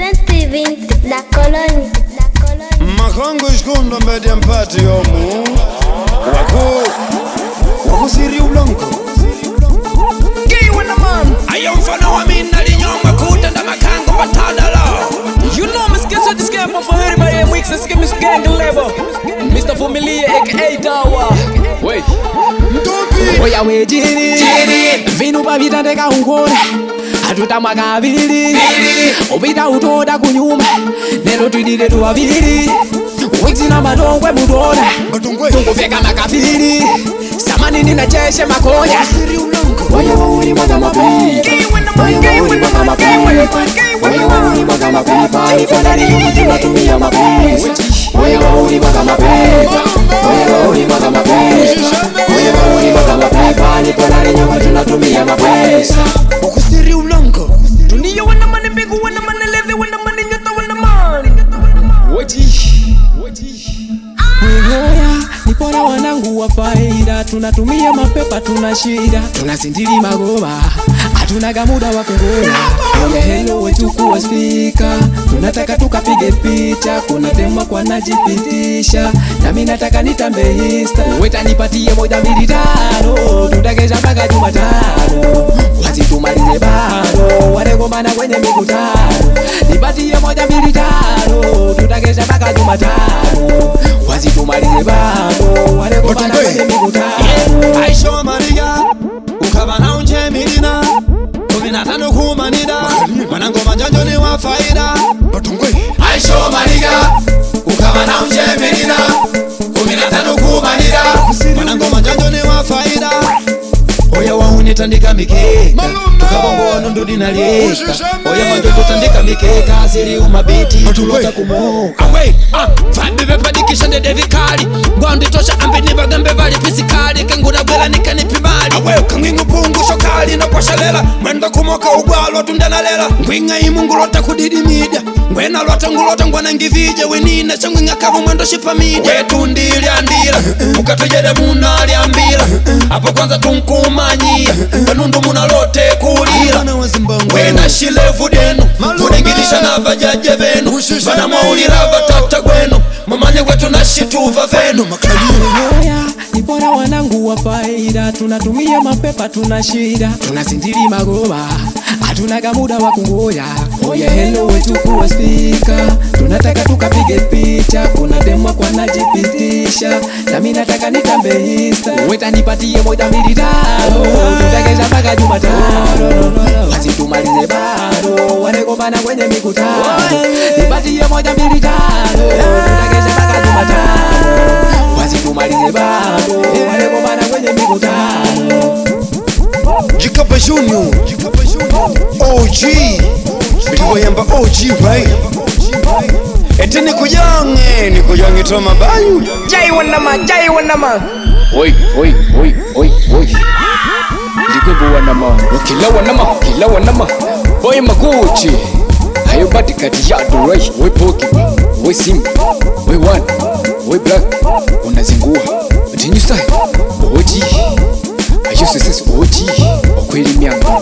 120 da Cologne. Makongo ishkundo mbede mpati yomu Wakusiri ulongo Gay when the man Ayo mfano wa mina linyonga kutenda makango patadala. You know me sketch this game for her by a week. Let's give me gang level Mr. Familia aka Dawa. Wait Mtopi Oya we jiri Vinu pa vitandeka ungora Hatuta makavili Obita utoda kunyuma Nero tudide tuwavili Wixi na madongwe mudora Tungu feka makavili Samani nina jeshe makonya Wakusiri ulongo Oya wa uli mwaga mapipa Oya wa uli mwaga mapipa Oya wa uli mwaga mapipa Nipenda ni nyuma tunatumia mapipa Oya wa uli mwaga mapipa Oya wa uli mwaga mapipa Oya wa uli mwaga mapipa Nipenda ni nyuma tunatumia mapipa Wakusiri ulongo Dunia wana mani bigu wana mani levi wana mani nyota wana mani Wehoya, nipona wanangu wa faida. Tunatumia mapepa tunashida. Tunasindili magoma hatunaga muda wa kungoja. Oya hello wetu kuwa speaker. Tunataka tukapige picha. Kuna tema kwa najipitisha. Nami nataka nitambe hista. Weta nipatie 1, 2, 5. Tutakesha mpaka Jumatano. Wasitumalize bado wanegombana kwenye mikutano. Nipatie 1, 2, 5. Tutakesha mpaka Jumatano. Wasitumalize bado wanegombana kwenye mikutano. Aisho Maria ukabana unje milina 15 kumanida Manango manjanjo ni wa faida. Aisho Maria ukabana unje milina 15 kumanida Manango manjanjo ni wa faida. Oya waunitandika mikeka tukabongo nundudi na lieka. Oya manjoto tandika mikeka zili umabiti tulota kumoka. Awe vabi vepadikisha ndede vikali Gwandi tosha ambi nibagambe vali pisikali Kenguna gwela nikanipimali. Awe kangingu pungu shokali na poshalela Mwenda kumoka ugwalo tundana lela Ngwinga imungulota kudidimida Ngwena lota ngulota ngwana ngivije Wenina changwinga kavu mwendo shipa media. Wetundili andila ukatujede muna liambila Apo kwanza tunkumanyia Kanundu muna lote kulila Wena shilevu denu Kudengilisha na vajaje venu Bana maulira vatata gwenu Mamanye wetu na shituva venu. Oya, nipona wanangu wa faida. Tunatumia mapepa tunashida. Tunasindili magoma hatunaga muda wa kungoja. Oya hello wetu kuwa speaker. Tunataka tukapige picha. Kuna tema kwa najipitisha. Nami nataka nitambe hista. Weta nipatie 1, 2, 5. Tutakesha mpaka Jumatano. Wasitumalize bado wanegombana kwenye mikutano. Nipatie 1, 2, 5. Tutakesha mpaka Jumatano. Wasitumalize bado wanegombana kwenye mikutano. Jikapa Junior OG Biliwayamba OG right Eti nikujange toma bayu Jai wanama Oi Ligwebo wanama Kila wanama Boy maguchi Hayo bati kati ya durai We poki We simba We one We black Unazingua Dinyu sai OG Ayo sisi OG Okweli mianga